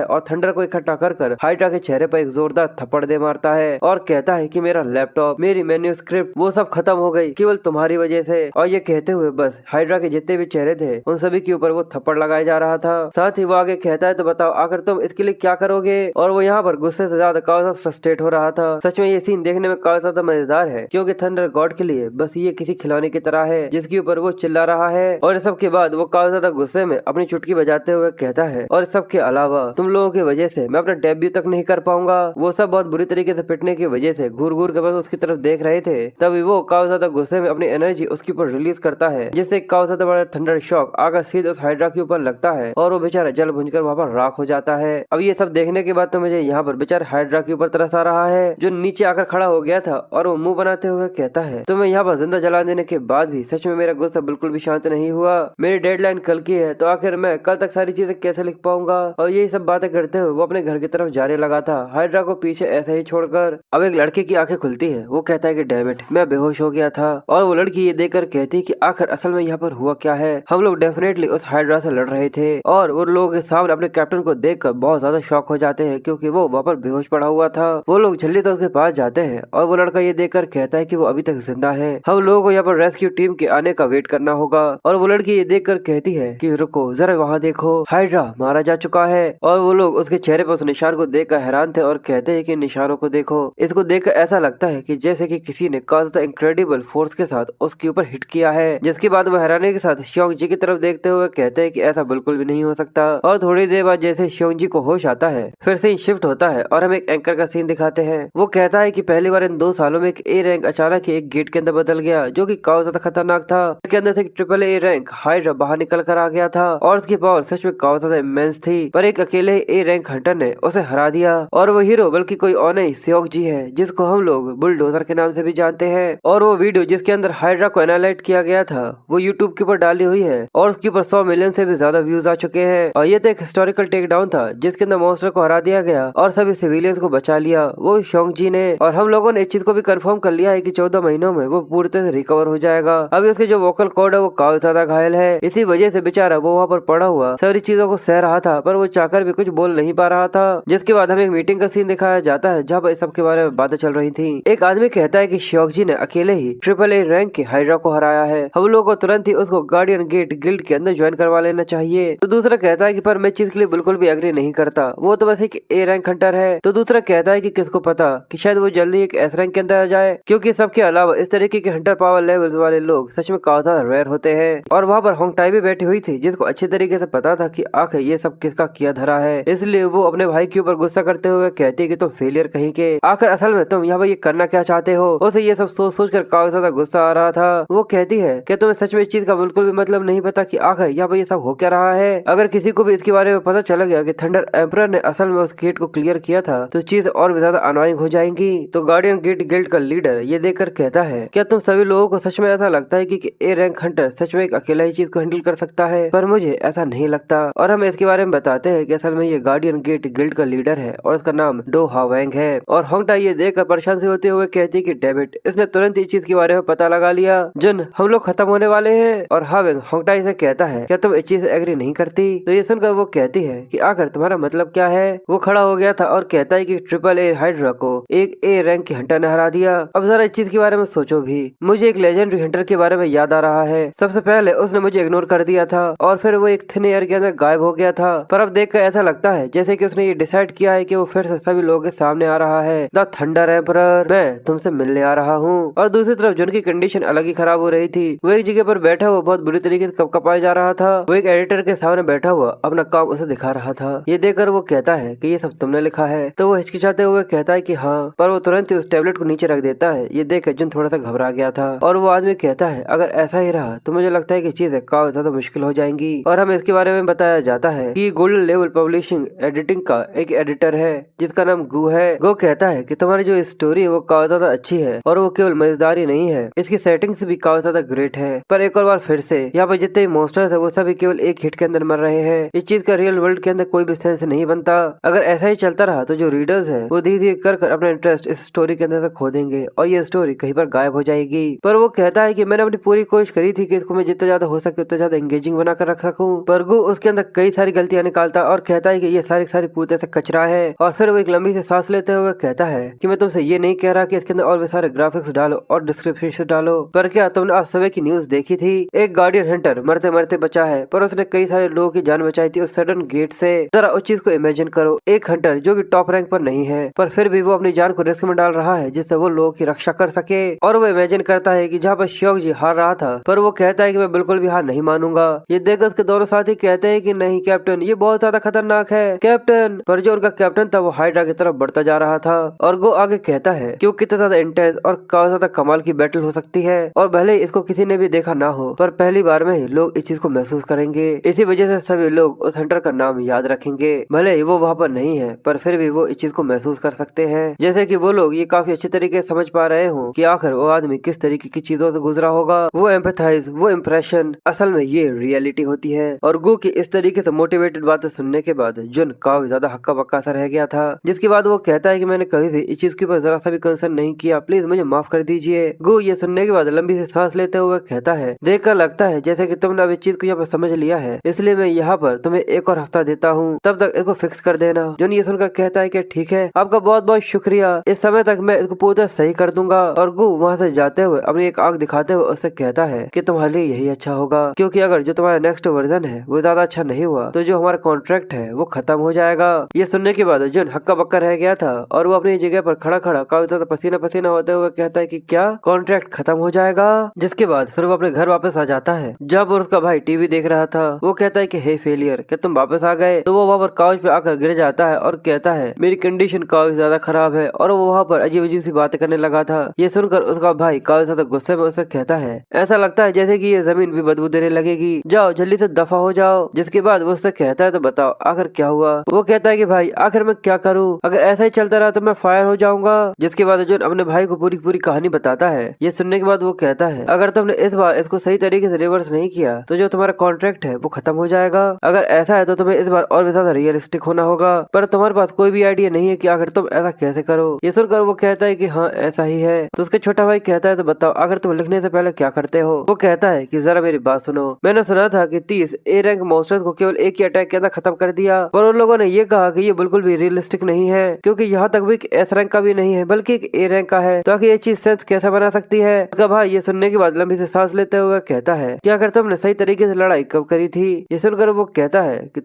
और थंडर को इकट्ठा कर हाइड्रा के चेहरे पर एक जोरदार थप्पड़ दे मारता है और कहता है कि मेरा लैपटॉप, मेरी मैन्युस्क्रिप्ट वो सब खत्म हो गई केवल तुम्हारी वजह से। और ये कहते हुए बस हाइड्रा के जितने भी चेहरे थे उन सभी के ऊपर वो थप्पड़ लगाया जा रहा था। साथ ही वो आगे कहता है तो बताओ आखिर तुम इसके लिए क्या करोगे। और वो यहाँ पर गुस्से से ज्यादा काफी ज्यादा फ्रस्ट्रेट हो रहा था। सच में ये सीन देखने में काफी ज्यादा मजेदार है क्योंकि थंडर गॉड के लिए बस ये किसी खिलौने की तरह है जिसके ऊपर वो चिल्ला रहा है। और इस सब के बाद वो काफी ज्यादा गुस्से में अपनी चुटकी बजाते हुए कहता है और इस सब के अलावा तुम लोगों की वजह से मैं अपना डेब्यू तक नहीं कर पाऊंगा। वो सब बहुत बुरी तरीके से पिटने की वजह से घूर घूर के बस उसकी तरफ देख रहे थे। तभी वो काफी ज्यादा गुस्से में अपनी एनर्जी उसके ऊपर रिलीज करता है जिससे काफी ज्यादा बड़ा थंडर शॉक आकर सीधे उस हाइड्रा के ऊपर लगता है और वो बेचारा जल भुनकर वहाँ पर राख हो जाता है। अब ये सब देखने के बाद तो मुझे यहाँ पर बेचारे हाइड्रा के ऊपर तरस आ रहा है जो नीचे आकर खड़ा हो गया था और वो मुंह बनाते हुए कहता है तो मैं यहाँ पर जिंदा जला देने के बाद भी सच में मेरा गुस्सा बिल्कुल भी शांत नहीं हुआ। मेरी डेडलाइन कल की है तो आखिर मैं कल तक सारी चीजें कैसे लिख पाऊंगा। और यही सब बातें करते हुए वो अपने घर की तरफ जाने लगा था हाइड्रा को पीछे ऐसे ही छोड़कर। अब एक लड़के की आंखें खुलती है, वो कहता है कि डैम इट, मैं बेहोश हो गया था। और वो लड़की ये देखकर कहती है कि आखिर असल में यहाँ पर हुआ क्या है। हम लोग डेफिनेटली उस हाइड्रा से लड़ रहे थे। और वो लोग के सामने अपने कैप्टन को देखकर बहुत ज्यादा शॉक हो जाते हैं क्योंकि वो वहाँ पर बेहोश पड़ा हुआ था। वो लोग जल्दी तो उसके पास जाते हैं और वो लड़का ये देखकर कहता है कि वो अभी तक जिंदा है, हम लोगों को यहाँ पर रेस्क्यू टीम के आने का वेट करना होगा। और वो लड़की ये देखकर कहती है कि रुको जरा वहाँ देखो, हाइड्रा मारा जा चुका है। और वो लोग उसके चेहरे पर उस निशान को देखकर हैरान थे और कहते हैं कि निशानों को देखो, इसको देखकर ऐसा लगता है कि जैसे कि किसी ने काफी इनक्रेडिबल फोर्स के साथ उसके ऊपर हिट किया है। जिसके बाद वो हैरानी के साथ शियोंजी की तरफ देखते हुए कहते हैं कि ऐसा बिल्कुल भी नहीं हो सकता। और थोड़ी देर बाद जैसे शियोंजी को होश आता है फिर सीन शिफ्ट होता है और हम एक एंकर का सीन दिखाते हैं। वो कहता है कि पहली बार इन 2 सालों में एक ए रैंक अचानक एक गेट के अंदर बदल गया जो कि काफी ज्यादा खतरनाक था। इसके अंदर से ट्रिपल ए रैंक हाइड्रा बाहर निकल कर आ गया था और उसकी पावर सच में काफी ज्यादा इमेंस थी, पर एक अकेले ए रैंक हंटर ने उसे हरा दिया। और वो हीरो बल्कि कोई और नहीं शियोंजी है जिसको हम लोग बुलडोजर के नाम से भी जानते हैं। और वो वीडियो जिसके अंदर हाइड्रा को एनालाइज किया गया था वो यूट्यूब के ऊपर डाली हुई है और उसके ऊपर 100 मिलियन से भी ज्यादा व्यूज आ चुके हैं। और ये तो एक हिस्टोरिकल टेक डाउन था जिसके अंदर मॉन्स्टर को हरा दिया गया और सभी सिविलियंस को बचा लिया वो शियोंजी ने। और हम लोगों ने इस चीज को भी कंफर्म कर लिया है कि 14 महीनों में वो पूरी तरह से रिकवर हो जाएगा। अभी उसके जो वोकल कॉर्ड है वो काफी ज्यादा घायल है, इसी वजह से बेचारा वो वहाँ पर पड़ा हुआ सारी चीजों को सह रहा था पर वो चाहकर भी कुछ बोल नहीं पा रहा था। जिसके बाद हमें एक मीटिंग का सीन दिखाया जाता है जहाँ पर इस सब के बारे में बातें चल रही थी। एक आदमी कहता है कि शियोंजी ने अकेले ही ट्रिपल ए रैंक के हाइड्रा को हराया है, हम लोग को तुरंत ही उसको गार्डियन गेट गिल्ड के अंदर ज्वाइन करवा लेना चाहिए। तो दूसरा कहता है कि पर मैं चीज के लिए बिल्कुल भी एग्री नहीं करता, वो तो बस एक ए रैंक हंटर है। तो दूसरा कहता है कि किसको पता कि शायद वो जल्दी एक एस रैंक के अंदर आ जाए क्योंकि सबके अलावा इस तरीके के हंटर पावर लेवल्स वाले वाले लोग सच में काफी ज्यादा रेयर होते हैं। और वहाँ पर होंगटाई भी बैठी हुई थी, जिसको अच्छी तरीके से पता था कि आखिर ये सब किसका किया धरा है। इसलिए वो अपने भाई के ऊपर गुस्सा करते हुए कहती है कि तुम फेलियर कहीं के, आखिर असल में तुम यहाँ पर ये करना क्या चाहते हो। उसे ये सब सोच सोच कर काफी ज्यादा गुस्सा आ रहा था। वो कहती है कि तुम्हें सच में इस चीज का बिल्कुल भी मतलब नहीं पता कि आखिर यहाँ पर ये सब हो क्या रहा है। अगर किसी को भी इसके बारे में पता चला गया कि थंडर एम्परर ने असल में उस गेट को क्लियर किया था, तो चीज और भी ज्यादा अनोइंग हो जाएंगी। तो गार्डियन गेट गिल्ड का लीडर ये देखकर कहता है, क्या तुम सभी लोगों को सच में ऐसा लगता है कि ए रैंक हंटर सच में एक अकेला ही चीज को हैंडल कर सकता है? पर मुझे ऐसा नहीं लगता। और हम इसके बारे में बताते हैं कि असल में ये गार्डियन गेट गिल्ड का लीडर है और उसका नाम डो हावेंग है। और होंगटाई ये देखकर परेशान से होते हुए कहती है कि डेविड, इसने तुरंत इस चीज के बारे में पता लगा लिया। जन, हम लोग खत्म होने वाले हैं। और हावेंग होंगटाई से कहता है, क्या तुम इस चीज से एग्री नहीं करती? तो ये सुनकर वो कहती है कि आखिर तुम्हारा मतलब क्या है। वो खड़ा हो गया था और कहता है कि ट्रिपल ए हाइड्रा को एक ए रैंक के हंटर ने हरा दिया। अब जरा इस चीज के बारे में सोचो भी। मुझे एक लेजेंडरी हंटर के बारे में याद आ रहा है। सबसे पहले उसने मुझे इग्नोर कर दिया था और फिर वो एक थिन एयर के अंदर गायब हो गया था। पर अब देखकर ऐसा लगता है जैसे कि उसने ये डिसाइड किया है कि वो फिर से सभी लोगों के सामने आ रहा है। द थंडर एम्परर, मैं तुमसे मिलने आ रहा हूँ। और दूसरी तरफ जुन की कंडीशन अलग ही खराब हो रही थी। वो एक जगह पर बैठा हुआ बहुत बुरी तरीके से कपकपाया जा रहा था। वो एक एडिटर के सामने बैठा हुआ अपना काम उसे दिखा रहा था। ये देखकर वो कहता है कि ये सब तुमने लिखा है। तो वो हिचकिचाते हुए कहता है कि हाँ, पर वो तुरंत ही उस टैबलेट को नीचे रख देता है। ये देख जुन थोड़ा सा घबरा गया था। और वो आदमी कहता है, अगर ऐसा ही रहा तो मुझे लगता है कि चीजें काफी ज्यादा मुश्किल हो जाएंगी। और हमें इसके बारे में बताया जाता है कि गोल्डन लेवल पब्लिशिंग एडिटिंग का एक एडिटर है जिसका नाम गु है। गो कहता है कि तुम्हारी जो स्टोरी है वो काफी ज्यादा अच्छी है और वो केवल मजेदार ही नहीं है, इसकी सेटिंग्स भी काफी ज्यादा ग्रेट है। पर एक और बार फिर से यहाँ पर जितने भी मॉन्स्टर्स है वो सभी केवल एक हिट के अंदर मर रहे हैं। इस चीज का रियल वर्ल्ड के अंदर कोई भी सेंस नहीं बनता। अगर ऐसा ही चलता रहा तो जो रीडर्स है वो धीरे धीरे कर अपना इंटरेस्ट इस स्टोरी के अंदर से खो देंगे और ये स्टोरी कहीं पर गायब हो जाएगी। पर वो कहता है कि मैंने अपनी पूरी कोशिश करी थी कि इसको मैं जितना ज्यादा हो सके उतना ज्यादा एंगेजिंग बना कर रख सकूं। पर गु उसके अंदर कई सारी गलतियां निकालता और कहता है कि ये सारी सारी पूते से कचरा है। और फिर वो एक लंबी सी सांस लेते हुए कहता है कि मैं तुमसे ये नहीं कह रहा कि इसके अंदर और भी सारे ग्राफिक्स डालो और डिस्क्रिप्शन डालो, पर क्या तुमने आज सुबह की न्यूज देखी थी? एक गार्डियन हंटर मरते मरते बचा है पर उसने कई सारे लोगों की जान बचाई थी उस सडन गेट से। जरा उस चीज को इमेजिन करो, एक हंटर जो कि टॉप रैंक पर नहीं है पर फिर भी वो अपनी जान को रिस्क में डाल रहा है जिससे वो लोगों की रक्षा कर सके। और वो इमेजिन करता है कि जहाँ पर श्योक जी हार रहा था पर वो कहता है कि मैं बिल्कुल भी हार नहीं मानूंगा। ये देखकर उसके दोनों साथी कहते हैं कि नहीं कैप्टन, ये बहुत ज्यादा खतरनाक है कैप्टन। पर जो उनका कैप्टन था वो हाइड्रा की तरफ बढ़ता जा रहा था। और वो आगे कहता है कि वो कितना ज्यादा इंटेंस और काफी ज्यादा कमाल की बैटल हो सकती है और भले ही इसको किसी ने भी देखा ना हो पर पहली बार में ही लोग इस चीज को महसूस करेंगे। इसी वजह से सभी लोग उस हंटर का नाम याद रखेंगे। भले ही वो वहाँ पर नहीं है पर फिर भी वो इस चीज को महसूस कर सकते हैं। जैसे कि वो लोग ये काफी अच्छे तरीके से समझ पा रहे हो कि आखिर वो आदमी किस तरीके की चीजों से गुजरा होगा। वो एम्पैथाइज, वो इम्प्रेशन, असल में ये रियलिटी होती है। और गु की इस तरीके से मोटिवेटेड बातें सुनने के बाद जुन काफी ज्यादा हक्का बक्का सा रह गया था, जिसके बाद वो कहता है कि मैंने कभी भी इस चीज के ऊपर जरा सा भी कंसर्न नहीं किया, प्लीज मुझे माफ कर दीजिए। गु ये सुनने के बाद लंबी सी सांस लेते हुए कहता है, देखकर लगता है जैसे कि तुमने अब इस चीज को यहाँ पर समझ लिया है, इसलिए मैं यहाँ पर तुम्हें एक और हफ्ता देता हूँ, तब तक इसको फिक्स कर देना। जुन ये सुनकर कहता है कि ठीक है, आपका बहुत बहुत शुक्रिया, इस समय तक मैं इसको पूरा सही कर दूंगा। और गु वहाँ से जाते हुए अपनी एक आंख दिखाते हुए उससे कहता है कि तुम्हारे लिए यही अच्छा होगा, क्योंकि अगर जो तुम्हारा नेक्स्ट वर्जन है वो ज्यादा अच्छा नहीं हुआ तो जो हमारा कॉन्ट्रैक्ट है वो खत्म हो जाएगा। ये सुनने के बाद जुन हक्का बक्का रह गया था और वो अपनी जगह पर खड़ा खड़ा काफी ज्यादा पसीना पसीना होते हुए कहता है कि क्या कॉन्ट्रैक्ट खत्म हो जाएगा। जिसके बाद फिर वो अपने घर वापस आ जाता है। जब उसका भाई टीवी देख रहा था वो कहता है कि हे फेलियर, क्या तुम वापस आ गए? तो वो वहाँ पर काउच पे आकर गिर जाता है और कहता है मेरी कंडीशन काफी ज्यादा खराब है। और वो वहाँ पर अजीब अजीब सी बातें करने लगा था। ये सुनकर उसका भाई काफी ज्यादा गुस्से में उसे कहता है, ऐसा लगता है जैसे कि ये जमीन भी बदबू देने लगेगी, जाओ जल्दी से दफा हो जाओ। जिसके बाद वो उससे कहता है तो बताओ आखिर क्या हुआ? वो कहता है कि भाई आखिर मैं क्या करूँ, अगर ऐसा ही चलता रहा तो मैं फायर हो जाऊंगा। जिसके बाद अर्जुन अपने भाई को पूरी पूरी कहानी बताता है। ये सुनने के बाद वो कहता है, अगर तुमने इस बार इसको सही तरीके से रिवर्स नहीं किया तो जो तुम्हारा कॉन्ट्रैक्ट है वो खत्म हो जाएगा। अगर ऐसा है तो तुम्हें इस बार और भी ज्यादा रियलिस्टिक होना होगा, पर तुम्हारे पास कोई भी आइडिया नहीं है कि आखिर तुम ऐसा कैसे करो। ये सुनकर वो कहता है कि हाँ ऐसा ही है। तो उसके छोटा भाई कहता है तो बताओ आखिर तुम लिखने से पहले क्या करते हो? वो कहता है कि जरा मेरी बात सुनो, मैंने सुना था कि 30 ए रैंक मॉन्स्टर्स को केवल एक ही अटैक के अंदर खत्म कर दिया, पर उन लोगों ने ये कहा कि ये बिल्कुल भी रियलिस्टिक नहीं है, क्योंकि यहाँ तक भी एस रैंक का भी नहीं है बल्कि एक ए रैंक का है, तो आखिर ये चीज सेंस कैसे बना सकती है? उसका भाई ये सुनने के बाद लंबी से सांस लेते हुए कहता है कि अगर तुमने सही तरीके से लड़ाई कब करी थी? ये सुनकर वो कहता है कि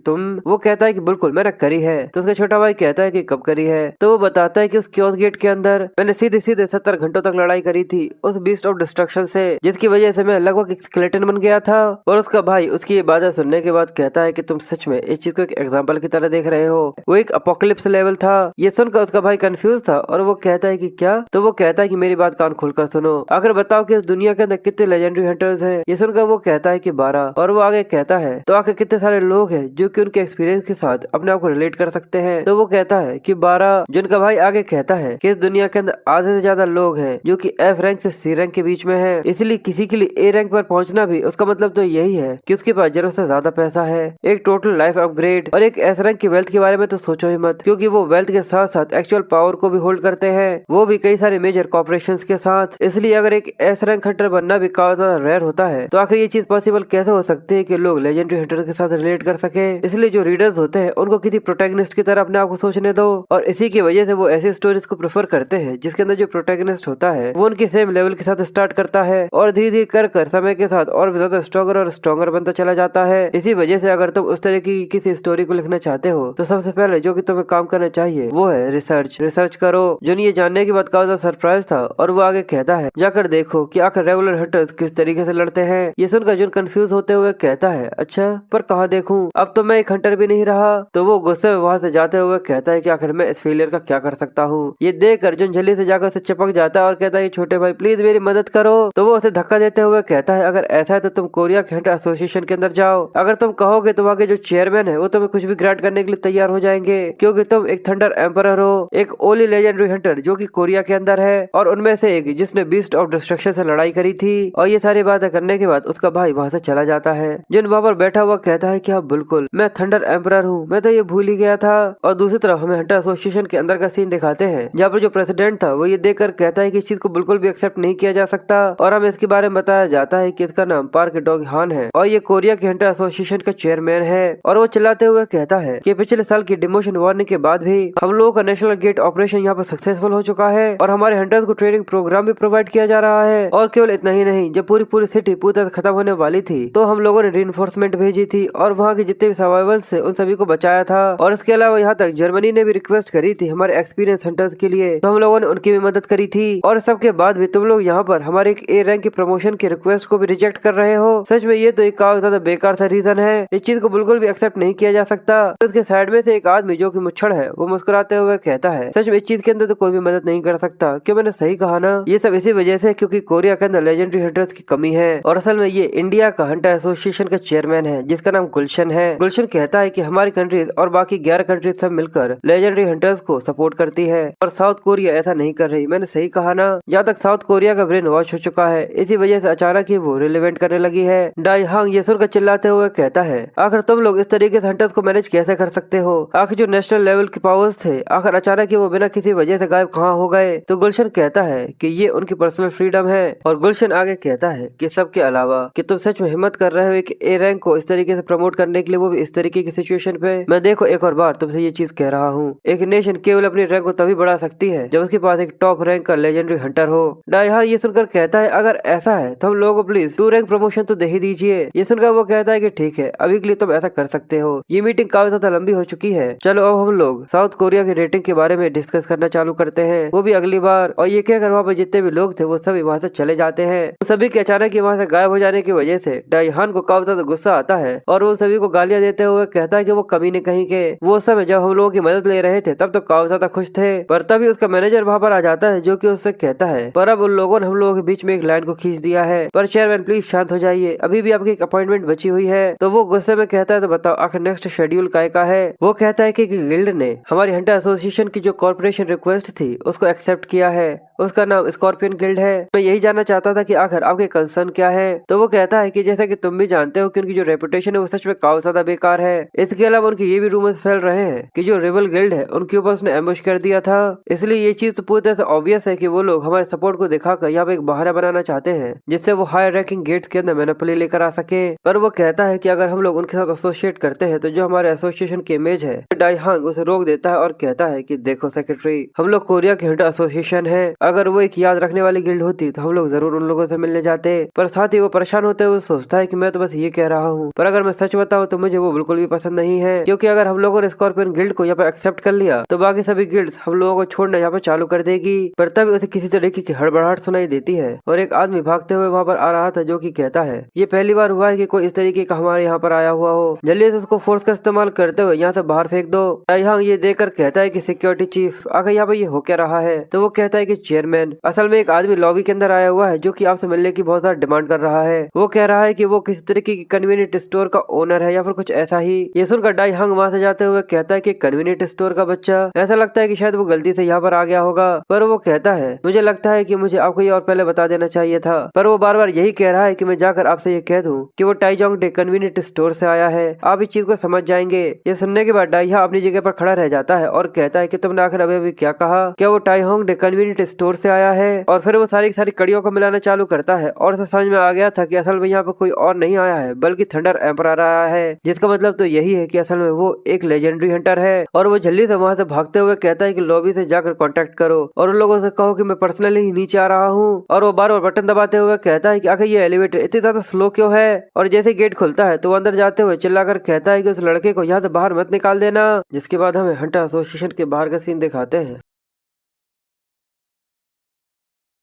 वो कहता है कि बिल्कुल मैंने करी है। तो उसका छोटा भाई कहता है कि कब करी है? तो वो बताता है कि उस क्योस गेट के अंदर मैंने सीधे सीधे 70 घंटों तक लड़ाई करी थी उस बीस्ट ऑफ डिस्ट्रक्शन इंस्ट्रक्शन से, जिसकी वजह से मैं लगभग एक स्केलेटन बन गया था। और उसका भाई उसकी ये बातें सुनने के बाद कहता है कि तुम सच में इस चीज को एक एग्जाम्पल की तरह देख रहे हो। वो एक अपोकलिप्स लेवल था। ये सुनकर उसका भाई कंफ्यूज था और वो कहता है कि क्या? तो वो कहता है कि मेरी बात कान खोलकर सुनो, आखिर बताओ कि इस दुनिया के अंदर कितने लेजेंडरी हंटर्स हैं? ये सुनकर वो कहता है कि 12। और वो आगे कहता है तो आखिर कितने सारे लोग हैं जो कि उनके एक्सपीरियंस के साथ अपने आप को रिलेट कर सकते हैं? तो वो कहता है कि 12। जिनका भाई आगे कहता है कि इस दुनिया के अंदर आधे से ज्यादा लोग हैं जो कि F रैंक से C रैंक के बीच में है, इसलिए किसी के लिए A रैंक पर पहुंचना भी उसका मतलब तो यही है कि उसके पास जरूरत से ज्यादा पैसा है, एक टोटल लाइफ अपग्रेड और एक S रैंक की वेल्थ के बारे में तो सोचो ही मत, क्योंकि वो वेल्थ के साथ साथ एक्चुअल पावर को भी होल्ड करते हैं, वो भी कई सारे मेजर कॉर्पोरेशंस के साथ। इसलिए अगर एक S रैंक हंटर बनना भी काफी ज्यादा रेयर होता है तो आखिर ये चीज पॉसिबल कैसे हो सकती है कि लोग लेजेंडरी हंटर के साथ रिलेट कर सके? इसलिए जो रीडर्स होते हैं उनको किसी प्रोटैगनिस्ट की तरह अपने आप को सोचने दो, और इसी की वजह से वो ऐसी स्टोरीज को प्रेफर करते हैं जिसके अंदर जो प्रोटैगनिस्ट होता है वो उनके सेम लेवल के साथ स्टार्ट करता है और धीरे धीरे कर समय के साथ और भी ज्यादा स्ट्रॉन्गर और स्ट्रॉन्गर बनता चला जाता है। इसी वजह से अगर तुम उस तरह की किसी स्टोरी को लिखना चाहते हो तो सबसे पहले जो कि तुम्हें काम करना चाहिए वो है रिसर्च करो। जोन ये जानने के बाद काफी सरप्राइज था और वो आगे कहता है जाकर देखो कि आखिर रेगुलर हंटर्स किस तरीके से लड़ते हैं। ये सुनकर जोन कंफ्यूज होते हुए कहता है अच्छा, पर कहाँ देखूं? अब तो मैं एक हंटर भी नहीं रहा। तो वो गुस्से में वहाँ से जाते हुए कहता है कि आखिर मैं इस फेलियर का क्या कर सकता हूँ? ये देख कर जोन जल्दी से जाकर उसे चिपक जाता है और कहता है छोटे भाई प्लीज मेरी मदद करो। तो वो उसे धक्का देते हुए कहता है अगर ऐसा है तो तुम कोरिया के हंटर एसोसिएशन के अंदर जाओ, अगर तुम कहोगे तो वहाँ के जो चेयरमैन है वो तुम्हें कुछ भी ग्रांट करने के लिए तैयार हो जाएंगे, क्योंकि तुम एक थंडर एम्परर हो, एक ओली लेजेंडरी हंटर जो कि कोरिया के अंदर है और उनमें से एक जिसने बीस्ट ऑफ डिस्ट्रक्शन से लड़ाई करी थी। और ये सारी बातें करने के बाद उसका भाई वहाँ से चला जाता है। जिन वहाँ पर बैठा हुआ कहता है कि हाँ बिल्कुल मैं थंडर एम्परर हूँ, मैं तो ये भूल ही गया था। और दूसरी तरफ हमें हंटर एसोसिएशन के अंदर का सीन दिखाते हैं जहाँ पर जो प्रेसिडेंट था वो ये देखकर कहता है कि इस चीज को बिल्कुल भी एक्सेप्ट नहीं किया जा सकता, और हमें इसके बारे में बताया जाता है कि इसका नाम पार्क डॉग हान है और ये कोरिया के हंटर एसोसिएशन का चेयरमैन है। और वो चिल्लाते हुए कहता है कि पिछले साल की डिमोशन वार्निंग के बाद भी हम लोगों का नेशनल गेट ऑपरेशन यहाँ पर सक्सेसफुल हो चुका है और हमारे हंटर्स को ट्रेनिंग प्रोग्राम भी प्रोवाइड किया जा रहा है। और केवल इतना ही नहीं, जब पूरी सिटी पूरी तरह खत्म होने वाली थी तो हम लोगों ने रीइंफोर्समेंट भेजी थी और वहाँ के जितने भी सर्वाइवल्स थे उन सभी को बचाया था। और इसके अलावा यहाँ तक जर्मनी ने भी रिक्वेस्ट करी थी हमारे एक्सपीरियंस हंटर्स के लिए, तो हम लोगों ने उनकी भी मदद करी थी। और सबके बाद भी तुम लोग यहाँ पर हमारे एक A रैंक की प्रमोशन की रिक्वेस्ट को भी रिजेक्ट कर रहे हो। सच में ये तो एक काफी ज्यादा बेकार सा रीजन है, इस चीज को बिल्कुल भी एक्सेप्ट नहीं किया जा सकता। तो उसके साइड में से एक आदमी जो कि मुच्छड़ है वो मुस्कुराते हुए कहता है सच में इस चीज के अंदर तो कोई भी मदद नहीं कर सकता। क्यों? मैंने सही कहा ना? ये सब इसी वजह से क्योंकि कोरिया के अंदर लेजेंडरी हंटर्स की कमी है। और असल में ये इंडिया का हंटर एसोसिएशन का चेयरमैन है जिसका नाम गुलशन है। गुलशन कहता है कि हमारी कंट्रीज और बाकी 11 कंट्रीज सब मिलकर लेजेंडरी हंटर्स को सपोर्ट करती है और साउथ कोरिया ऐसा नहीं कर रही। मैंने सही कहा ना? जहाँ तक साउथ कोरिया का ब्रेन वॉश हो चुका है, इसी वजह से अचानक ही वो रिलेवेंट करने लगी है। डाई हांग ये सुनकर चिल्लाते हुए कहता है आखिर तुम लोग इस तरीके से हंटर्स को मैनेज कैसे कर सकते हो? आखिर जो नेशनल लेवल के पावर्स थे आखिर अचानक ही वो बिना किसी वजह से गायब कहाँ हो गए? तो गुलशन कहता है कि ये उनकी पर्सनल फ्रीडम है। और गुलशन आगे कहता है कि सबके अलावा कि तुम सच में हिम्मत कर रहे हो एक A रैंक को इस तरीके से प्रमोट करने के लिए, वो भी इस तरीके की सिचुएशन पे। मैं देखो एक और बार तुमसे ये चीज कह रहा हूँ, एक नेशन केवल अपनी रैंक को तभी बढ़ा सकती है जब उसके पास एक टॉप रैंक का लेजेंडरी हंटर हो। डायहान ये सुनकर कहता है अगर ऐसा है तो हम लोगों को प्लीज 2 रैंक प्रमोशन तो दे ही दीजिए। ये सुनकर वो कहता है कि ठीक है, अभी के लिए तुम ऐसा कर सकते हो। ये मीटिंग काफी ज्यादा लंबी हो चुकी है, चलो अब हम लोग साउथ कोरिया की रेटिंग के बारे में डिस्कस करना चालू करते हैं, वो भी अगली बार। और ये कहकर वहाँ पर जितने भी लोग थे वो सभी वहाँ से चले जाते हैं। तो सभी के अचानक ही वहाँ से गायब हो जाने की वजह से डायहान को काफी ज्यादा गुस्सा आता है और वो सभी को गालियां देते हुए कहता है कि वो कमीने कहीं के। वो उस समय जब हम लोगों की मदद ले रहे थे तब तो काफी ज्यादा खुश थे, पर तभी उसका मैनेजर वहाँ पर आ जाता है जो कि उससे कहता है पर अब उन लोगों ने हम लोगों के बीच में एक लाइन को खींच दिया है। पर चेयरमैन प्लीज शांत हो जाइए, अभी भी आपकी एक अपॉइंटमेंट बची हुई है। तो वो गुस्से में कहता है तो बताओ आखिर नेक्स्ट शेड्यूल काय का है? वो कहता है कि गिल्ड ने हमारी हंटर एसोसिएशन की जो कॉर्पोरेशन रिक्वेस्ट थी उसको एक्सेप्ट किया है, उसका नाम स्कॉर्पियन गिल्ड है। मैं यही जानना चाहता था कि आखिर आपके कंसर्न क्या है? तो वो कहता है कि जैसा कि तुम भी जानते हो कि उनकी जो रेपुटेशन है वो सच में काफी ज्यादा बेकार है। इसके अलावा उनके ये भी रूमर्स फैल रहे हैं कि जो रिबल गिल्ड है उनके ऊपर उसने एम्बुश कर दिया था, इसलिए ये चीज तो पूरी तरह से ऑब्वियस है कि वो लोग हमारे सपोर्ट को दिखाकर यहाँ पे एक बहाना बनाना चाहते हैं जिससे वो हाई रैंकिंग गेट्स के अंदर मोनोपोली लेकर आ सके। पर वो कहता है कि अगर हम लोग उनके साथ एसोसिएट करते हैं तो जो हमारे एसोसिएशन की इमेज है, डाईहांग उसे रोक देता है और कहता है कि देखो सेक्रेटरी, हम लोग कोरिया के हंटर एसोसिएशन है, अगर वो एक याद रखने वाली गिल्ड होती तो हम लोग जरूर उन लोगों से मिलने जाते। पर साथ ही वो परेशान होते हुए सोचता है कि मैं तो बस ये कह रहा हूँ, पर अगर मैं सच बताऊँ तो मुझे वो बिल्कुल भी पसंद नहीं है, क्योंकि अगर हम लोगों ने स्कॉर्पियन गिल्ड को यहाँ पे एक्सेप्ट कर लिया तो बाकी सभी गिल्ड्स हम लोगों को छोड़ना यहाँ पे चालू कर देगी। पर तभी उसे किसी तरीके की हड़बड़ाहट सुनाई देती है और एक आदमी भागते हुए वहाँ पर आ रहा था जो कि कहता है ये पहली बार हुआ है कि कोई इस तरीके का हमारे यहाँ पर आया हुआ हो, जल्दी से उसको फोर्स का इस्तेमाल करते हुए यहाँ से बाहर फेंक दो। यहाँ ये देखकर कहता है कि सिक्योरिटी चीफ आखिर यहाँ पर ये हो क्या रहा है। तो वो कहता है कि चेयरमैन असल में एक आदमी लॉबी के अंदर आया हुआ है जो कि आपसे मिलने की बहुत ज्यादा डिमांड कर रहा है। वो कह रहा है कि वो किसी तरीके की कन्वीनियंट स्टोर का ओनर है या फिर कुछ ऐसा ही। ये सुनकर डाई हंग वहाँ से जाते हुए कहता है कि कन्वीनियंट स्टोर का बच्चा, ऐसा लगता है कि शायद वो गलती से यहाँ पर आ गया होगा। पर वो कहता है मुझे लगता है कि मुझे आपको ये और पहले बता देना चाहिए था। पर वो बार बार यही कह रहा है कि मैं जाकर आपसे ये कह दूं कि वो टाइजोंग डे कन्वीनियंट स्टोर से आया है, आप इस चीज को समझ जाएंगे। ये सुनने के बाद डाइहा अपनी जगह पर खड़ा रह जाता है और कहता है कि तुमने आखिर अभी क्या कहा, क्या वो टाइहोंग डे कन्वीनियंट स्टोर से आया है। और फिर वो सारी सारी कड़ियों को मिलाना चालू करता है और उसे समझ में आ गया था कि असल में यहाँ पर कोई और नहीं आया है बल्कि थंडर एम्परर आया है, जिसका मतलब तो यही है कि असल में वो एक लेजेंडरी हंटर है। और वो जल्दी से वहाँ से भागते हुए कहता है कि लॉबी से जाकर कांटेक्ट करो और उन लोगों से कहो कि मैं पर्सनली ही नीचे आ रहा हूँ। और वो बार बार बटन दबाते हुए कहता है कि आखिर ये एलिवेटर इतनी ज्यादा स्लो क्यों है। और जैसे गेट खुलता है तो वो अंदर जाते हुए चिल्लाकर कहता है कि उस लड़के को यहाँ से बाहर मत निकाल देना। जिसके बाद हमें हंटर एसोसिएशन के बाहर का सीन दिखाते हैं।